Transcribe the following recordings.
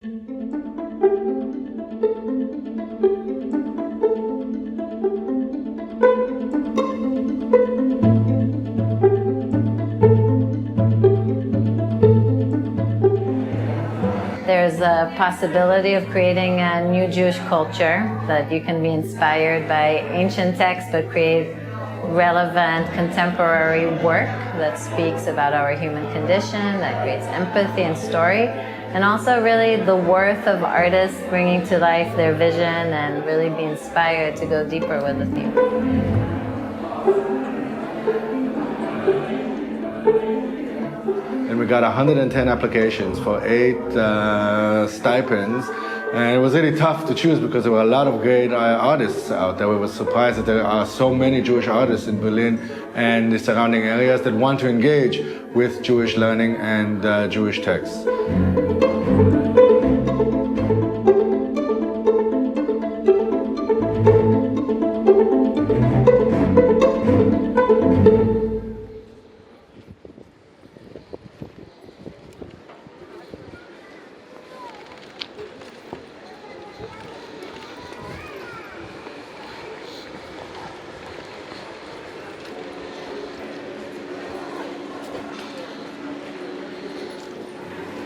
There's a possibility of creating a new Jewish culture, that you can be inspired by ancient texts but create relevant contemporary work that speaks about our human condition, that creates empathy and story, and also really the worth of artists bringing to life their vision and really be inspired to go deeper with the theme. And we got 110 applications for 8 stipends. And it was really tough to choose because there were a lot of great artists out there. We were surprised that there are so many Jewish artists in Berlin and the surrounding areas that want to engage with Jewish learning and Jewish texts.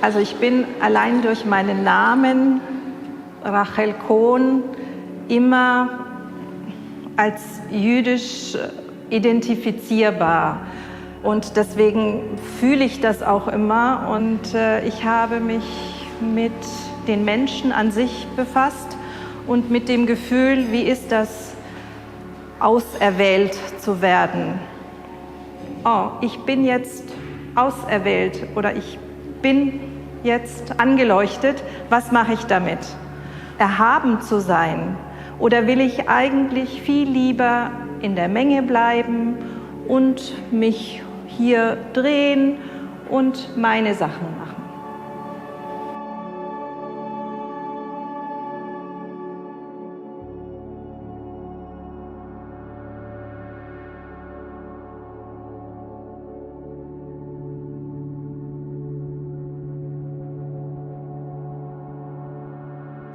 Also ich bin allein durch meinen Namen, Rachel Kohn, immer als jüdisch identifizierbar. Und deswegen fühle ich das auch immer. Und ich habe mich mit den Menschen an sich befasst und mit dem Gefühl, wie ist das, auserwählt zu werden. Oh, ich bin jetzt auserwählt oder ich bin jetzt angeleuchtet, was mache ich damit? Erhaben zu sein? Oder will ich eigentlich viel lieber in der Menge bleiben und mich hier drehen und meine Sachen machen?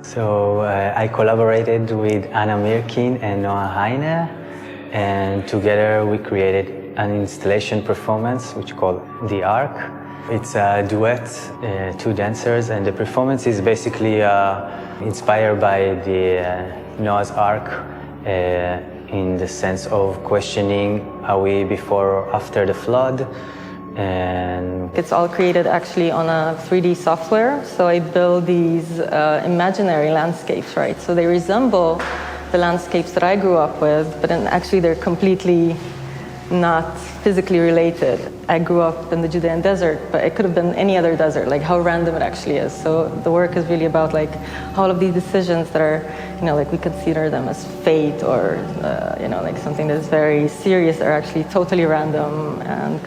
So I collaborated with Anna Mirkin and Noah Heine, and together we created an installation performance which is called The Arc. It's a duet, 2 dancers, and the performance is basically inspired by the Noah's Ark in the sense of questioning, are we before or after the flood? And it's all created actually on a 3D software, so I build these imaginary landscapes, right? So they resemble the landscapes that I grew up with, but then actually they're completely not physically related. I grew up in the Judean desert, but it could have been any other desert, like how random it actually is. So the work is really about like all of these decisions that are, you know, like we consider them as fate or, you know, like something that's very serious are actually totally random. And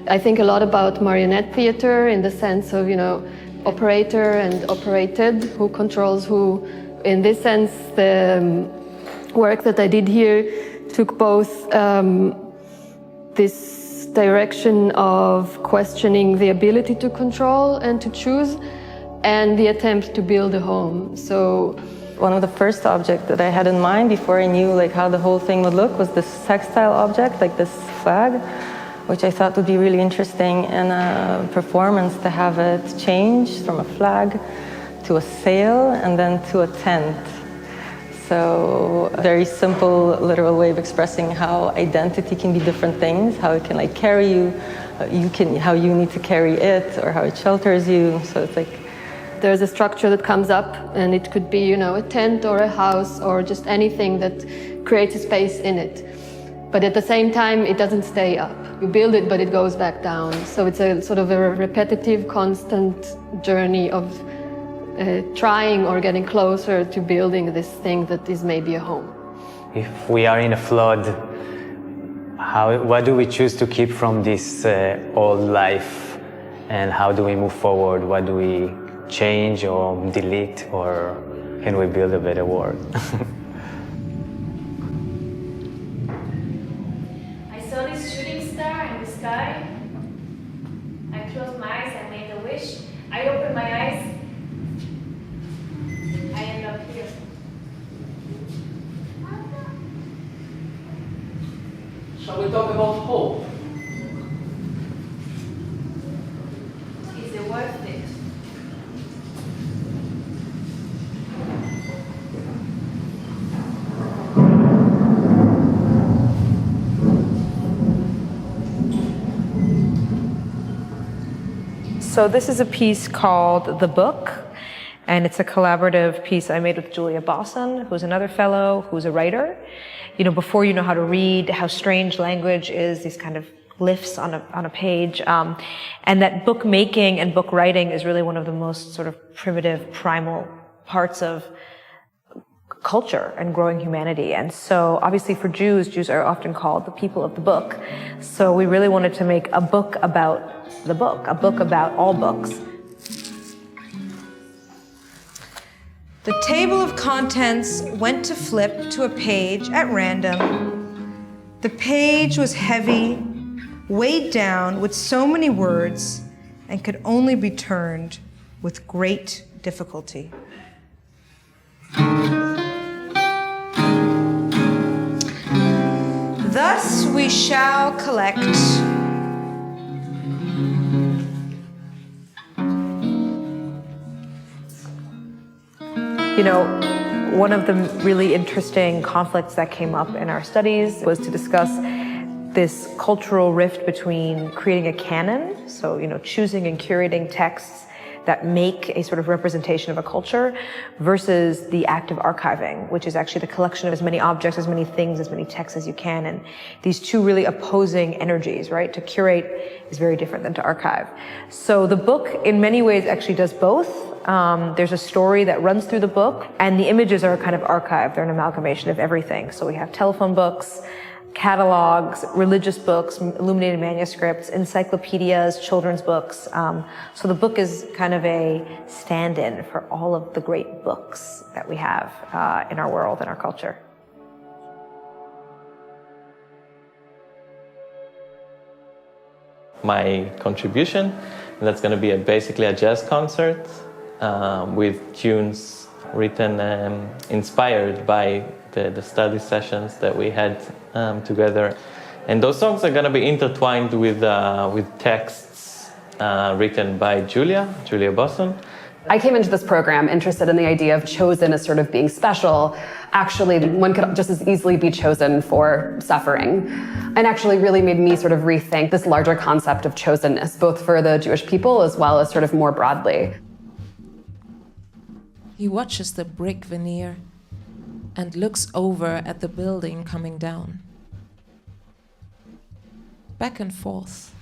I think a lot about marionette theater in the sense of, you know, operator and operated, who controls who. In this sense, the work that I did here took both this direction of questioning the ability to control and to choose, and the attempt to build a home. So one of the first objects that I had in mind before I knew like how the whole thing would look was this textile object, like this flag, which I thought would be really interesting in a performance to have it change from a flag to a sail and then to a tent. So a very simple, literal way of expressing how identity can be different things, how it can like carry you, how you need to carry it, or how it shelters you. So it's like there's a structure that comes up, and it could be, you know, a tent or a house or just anything that creates a space in it. But at the same time, it doesn't stay up. You build it, but it goes back down. So it's a sort of a repetitive, constant journey of trying or getting closer to building this thing that is maybe a home. if we are in a flood, what do we choose to keep from this old life, and how do we move forward? What do we change or delete, or can we build a better world? I saw this shooting star in the sky. I closed my eyes, I made a wish. I opened my eyes, we talk about hope. Is it worth it? So this is a piece called The Book, and it's a collaborative piece I made with Julia Bosson, who's another fellow, who's a writer. You know, before you know how to read, how strange language is, these kind of glyphs on a page, and that book making and book writing is really one of the most sort of primitive, primal parts of culture and growing humanity. And so obviously for Jews are often called the people of the book. So we really wanted to make a book about the book, a book about all books. The table of contents went to flip to a page at random. The page was heavy, weighed down with so many words, and could only be turned with great difficulty. Thus we shall collect one of the really interesting conflicts that came up in our studies was to discuss this cultural rift between creating a canon, so choosing and curating texts that make a sort of representation of a culture, versus the act of archiving, which is actually the collection of as many objects, as many things, as many texts as you can. And these two really opposing energies, right? To curate is very different than to archive. So the book, in many ways, actually does both. There's a story that runs through the book, and the images are kind of archived. They're an amalgamation of everything. So we have telephone books, catalogs, religious books, illuminated manuscripts, encyclopedias, children's books. So the book is kind of a stand-in for all of the great books that we have in our world and our culture. My contribution, that's going to be basically a jazz concert with tunes written inspired by the study sessions that we had together. And those songs are going to be intertwined with texts written by Julia Bosson. I came into this program interested in the idea of chosen as sort of being special. Actually, one could just as easily be chosen for suffering. And actually really made me sort of rethink this larger concept of chosenness, both for the Jewish people as well as sort of more broadly. He watches the brick veneer and looks over at the building coming down. Back and forth,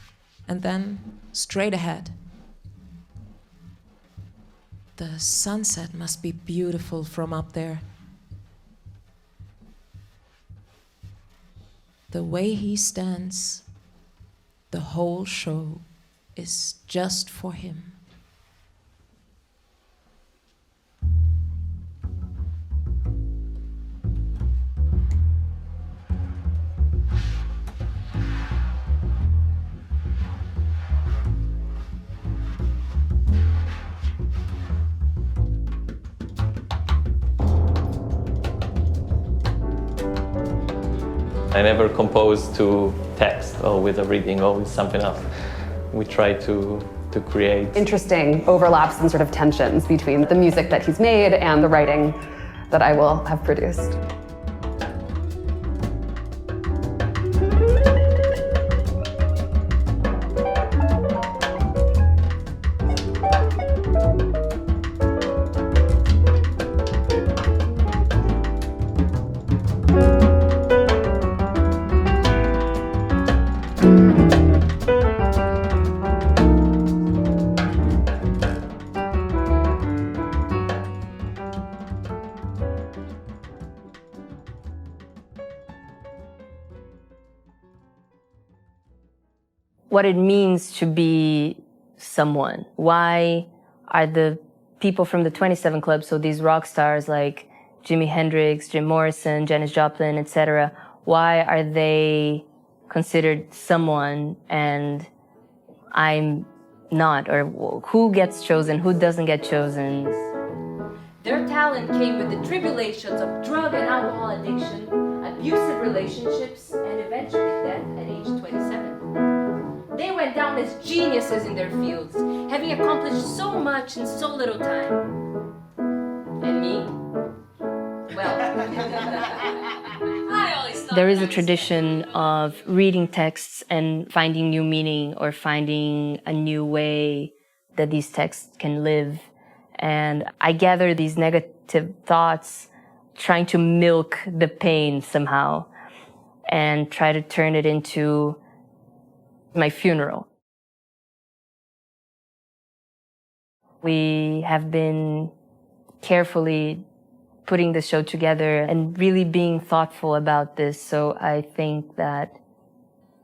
and then straight ahead. The sunset must be beautiful from up there. The way he stands, the whole show is just for him. I never compose to text or with a reading or with something else. We try to create interesting overlaps and sort of tensions between the music that he's made and the writing that I will have produced. What it means to be someone. Why are the people from the 27 Club, so these rock stars like Jimi Hendrix, Jim Morrison, Janis Joplin, etc., why are they considered someone and I'm not? Or who gets chosen, who doesn't get chosen? Their talent came with the tribulations of drug and alcohol addiction, abusive relationships, and eventually death at age 27. They went down as geniuses in their fields, having accomplished so much in so little time. And me? Well, there is a tradition of reading texts and finding new meaning or finding a new way that these texts can live. And I gather these negative thoughts, trying to milk the pain somehow and try to turn it into my funeral. We have been carefully putting the show together and really being thoughtful about this. So I think that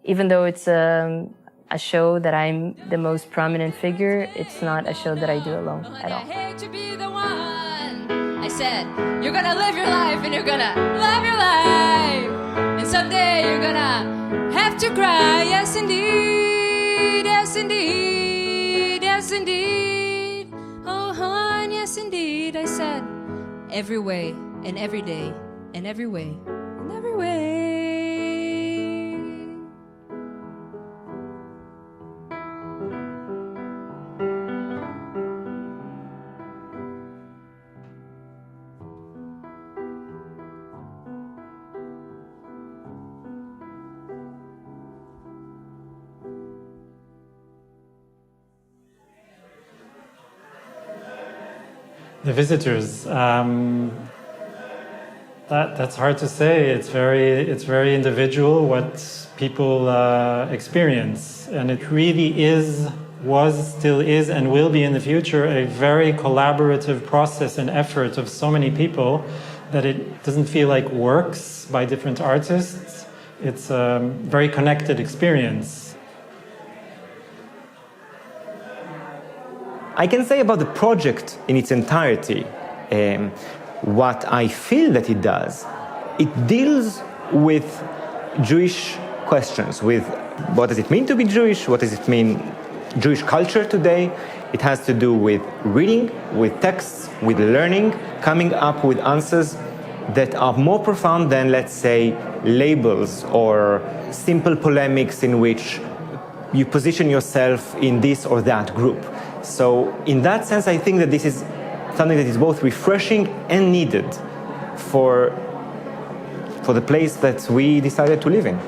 even though it's a show that I'm the most prominent figure, it's not a show that I do alone at all. I hate to be the one. I said, you're gonna live your life and you're gonna love your life. And someday you're gonna have to cry. Yes, indeed. Yes, indeed. Yes, indeed. Oh, hon, yes, indeed. I said, every way and every day and every way and every way. The visitors, that's hard to say. It's very individual what people experience, and it really was, still is, and will be in the future a very collaborative process and effort of so many people that it doesn't feel like works by different artists. It's a very connected experience. I can say about the project in its entirety, what I feel that it does, it deals with Jewish questions, with what does it mean to be Jewish, what does it mean Jewish culture today. It has to do with reading, with texts, with learning, coming up with answers that are more profound than, let's say, labels or simple polemics in which you position yourself in this or that group. So in that sense, I think that this is something that is both refreshing and needed for the place that we decided to live in.